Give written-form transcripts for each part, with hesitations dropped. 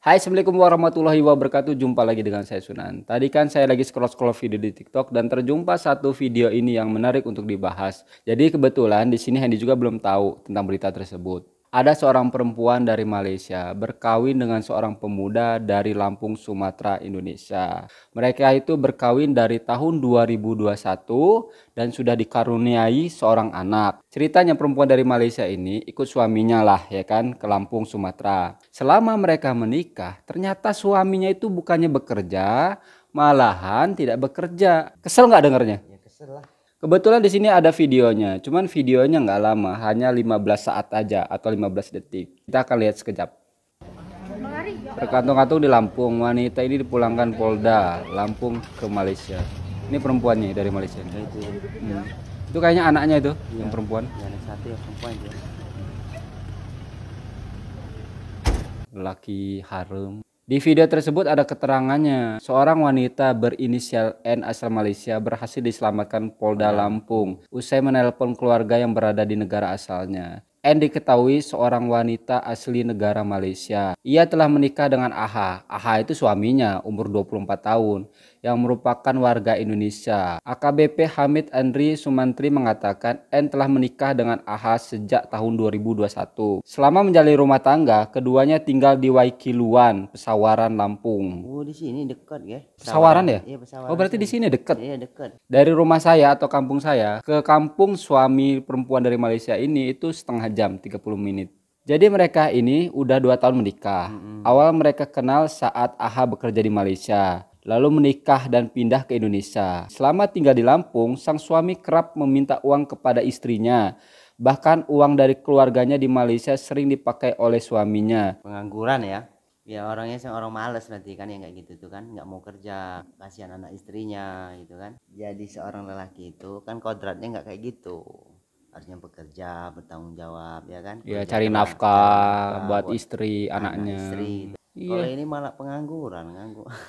Hai, assalamualaikum warahmatullahi wabarakatuh. Jumpa lagi dengan saya Sunan. Tadi kan saya lagi scroll video di TikTok dan terjumpa satu video ini yang menarik untuk dibahas. Jadi kebetulan di sini Hendy juga belum tahu tentang berita tersebut. Ada seorang perempuan dari Malaysia berkawin dengan seorang pemuda dari Lampung, Sumatera, Indonesia. Mereka itu berkawin dari tahun 2021 dan sudah dikaruniai seorang anak. Ceritanya perempuan dari Malaysia ini ikut suaminya lah ya kan ke Lampung, Sumatera. Selama mereka menikah, ternyata suaminya itu bukannya bekerja, malahan tidak bekerja. Kesel nggak dengernya? Ya kesel lah. Kebetulan di sini ada videonya, cuman videonya nggak lama, hanya 15 saat aja atau 15 detik. Kita akan lihat sekejap. Terkantung-kantung di Lampung, wanita ini dipulangkan Polda Lampung ke Malaysia. Ini perempuannya dari Malaysia. Nah, itu Itu kayaknya anaknya itu, yang perempuan. ya, anak satu yang perempuan itu. Lelaki harem. Di video tersebut ada keterangannya, seorang wanita berinisial N asal Malaysia berhasil diselamatkan Polda Lampung usai menelpon keluarga yang berada di negara asalnya. N diketahui seorang wanita asli negara Malaysia. Ia telah menikah dengan AH. AH itu suaminya, umur 24 tahun, yang merupakan warga Indonesia. AKBP Hamid Andri Sumantri mengatakan N telah menikah dengan AH sejak tahun 2021. Selama menjalani rumah tangga, keduanya tinggal di Waikiluan, Pesawaran, Lampung. Oh, di sini dekat ya. Pesawaran ya? Iya, Pesawaran. Oh, berarti di sini dekat. Iya, dekat. Dari rumah saya atau kampung saya ke kampung suami perempuan dari Malaysia ini itu setengah jam, 30 menit. Jadi mereka ini udah 2 tahun menikah. Awal mereka kenal saat AH bekerja di Malaysia, lalu menikah dan pindah ke Indonesia. Selama tinggal di Lampung, sang suami kerap meminta uang kepada istrinya. Bahkan uang dari keluarganya di Malaysia sering dipakai oleh suaminya. Pengangguran ya. Ya orangnya orang malas berarti kan, yang kayak gitu tuh kan, nggak mau kerja, kasihan anak istrinya gitu kan. Jadi seorang lelaki itu kan kodratnya nggak kayak gitu. Harusnya bekerja, bertanggung jawab ya kan. Ya, Kerja cari keras, nafkah buat istri, anak anaknya. istri. Kalau Iya, ini malah pengangguran,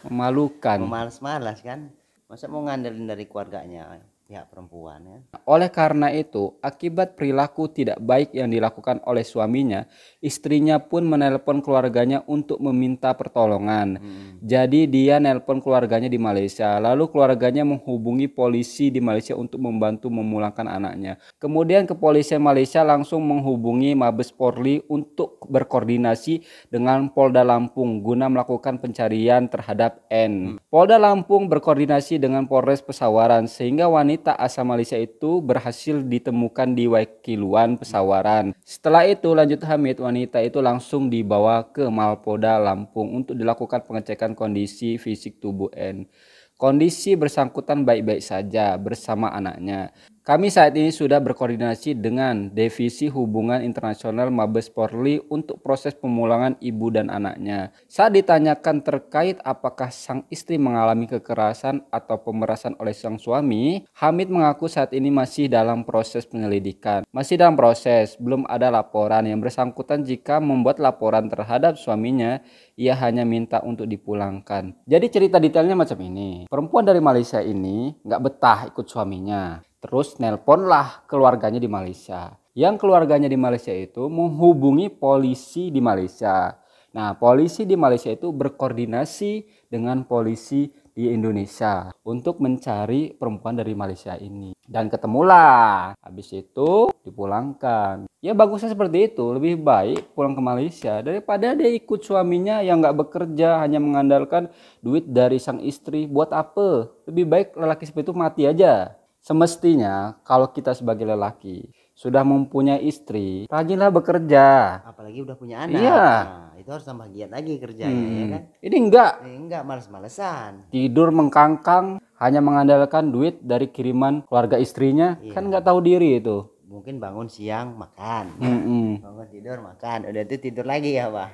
memalukan. memalas-malas kan. Masa mau ngandelin dari keluarganya pihak perempuan ya. Oleh karena itu, akibat perilaku tidak baik yang dilakukan oleh suaminya, istrinya pun menelpon keluarganya untuk meminta pertolongan. Jadi dia nelpon keluarganya di Malaysia, lalu keluarganya menghubungi polisi di Malaysia untuk membantu memulangkan anaknya. Kemudian kepolisian Malaysia langsung menghubungi Mabes Polri untuk berkoordinasi dengan Polda Lampung guna melakukan pencarian terhadap N. Polda Lampung berkoordinasi dengan Polres Pesawaran sehingga wanita asal Malaysia itu berhasil ditemukan di Waikiluan, Pesawaran. Setelah itu lanjut Hamid, wanita itu langsung dibawa ke Mapolda Lampung untuk dilakukan pengecekan kondisi fisik tubuh N. Kondisi bersangkutan baik-baik saja bersama anaknya. Kami saat ini sudah berkoordinasi dengan Divisi Hubungan Internasional Mabes Polri untuk proses pemulangan ibu dan anaknya. Saat ditanyakan terkait apakah sang istri mengalami kekerasan atau pemerasan oleh sang suami, Hamid mengaku saat ini masih dalam proses penyelidikan. Masih dalam proses, belum ada laporan yang bersangkutan jika membuat laporan terhadap suaminya, ia hanya minta untuk dipulangkan. Jadi cerita detailnya macam ini. Perempuan dari Malaysia ini nggak betah ikut suaminya. Terus nelponlah keluarganya di Malaysia. Yang keluarganya di Malaysia itu menghubungi polisi di Malaysia. Nah, polisi di Malaysia itu berkoordinasi dengan polisi di Indonesia untuk mencari perempuan dari Malaysia ini. Dan ketemulah. Habis itu dipulangkan. Ya bagusnya seperti itu. Lebih baik pulang ke Malaysia daripada dia ikut suaminya yang nggak bekerja, hanya mengandalkan duit dari sang istri. Buat apa? Lebih baik lelaki seperti itu mati aja. Semestinya kalau kita sebagai lelaki sudah mempunyai istri, rajinlah bekerja. Apalagi udah punya anak. Iya. Nah, itu harus tambah giat lagi kerjanya ya kan. Ini enggak. Enggak, males-malesan. Tidur mengkangkang, hanya mengandalkan duit dari kiriman keluarga istrinya. Iya. Kan nggak tahu diri itu. Mungkin bangun siang makan. Mm-mm. Bangun tidur makan. Udah itu tidur lagi ya, Pak.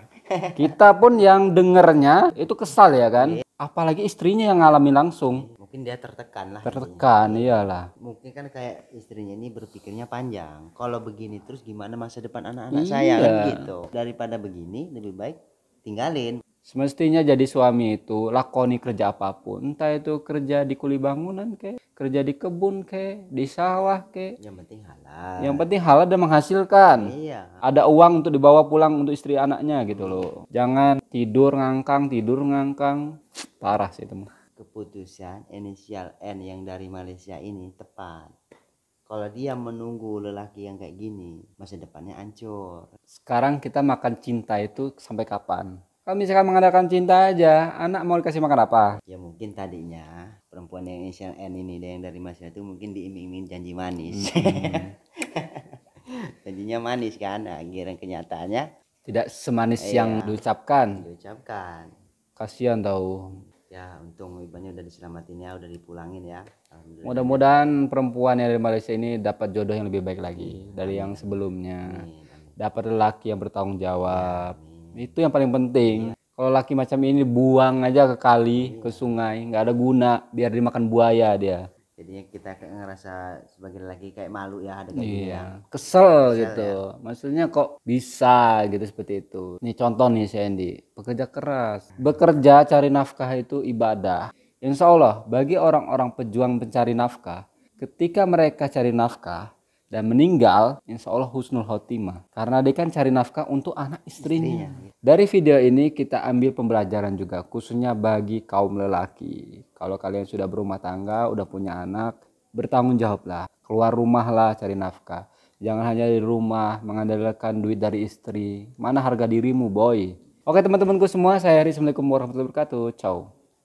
Kita pun yang dengernya itu kesal ya kan. Apalagi istrinya yang ngalamin langsung. Mungkin dia tertekan lah. Tertekan, iyalah. Mungkin kan kayak istrinya ini berpikirnya panjang. Kalau begini terus gimana masa depan anak-anak saya kan Iya. gitu. Daripada begini lebih baik tinggalin. Semestinya jadi suami itu lakoni kerja apapun, entah itu kerja di kuli bangunan kek, kerja di kebun kek, di sawah kek. Yang penting halal. Yang penting halal dan menghasilkan. Iya. Ada uang untuk dibawa pulang untuk istri anaknya gitu loh. Jangan tidur ngangkang. Parah sih itu. Keputusan inisial N yang dari Malaysia ini tepat. Kalau dia menunggu lelaki yang kayak gini, masa depannya hancur. Sekarang kita makan cinta itu sampai kapan? Kalau misalkan mengandalkan cinta aja, anak mau dikasih makan apa? Ya mungkin tadinya perempuan yang inisial N ini yang dari Malaysia itu mungkin diiming-iming janji manis. Janjinya manis kan, akhirnya kenyataannya Tidak semanis yang diucapkan. Kasihan tahu. Ya untung ibunya udah diselamatin ya, udah dipulangin ya. Mudah-mudahan perempuan yang dari Malaysia ini dapat jodoh yang lebih baik lagi dari yang sebelumnya. Dapat lelaki yang bertanggung jawab. Itu yang paling penting. Kalau laki macam ini buang aja ke kali, ke sungai, nggak ada guna, biar dimakan buaya dia. Jadinya kita ngerasa sebagai lelaki kayak malu ya, ada kayak gini ya. Kesel gitu. Maksudnya kok bisa gitu seperti itu. Nih contoh nih si Andy, pekerja keras. Bekerja cari nafkah itu ibadah. Insya Allah bagi orang-orang pejuang pencari nafkah, ketika mereka cari nafkah dan meninggal, insya Allah husnul khotimah. Karena dia kan cari nafkah untuk anak istrinya. Dari video ini kita ambil pembelajaran juga, khususnya bagi kaum lelaki. Kalau kalian sudah berumah tangga, udah punya anak, bertanggung jawablah. Keluar rumah lah cari nafkah. Jangan hanya di rumah mengandalkan duit dari istri. Mana harga dirimu boy? Oke teman-temanku semua, saya Heri. Assalamualaikum warahmatullahi wabarakatuh. Ciao.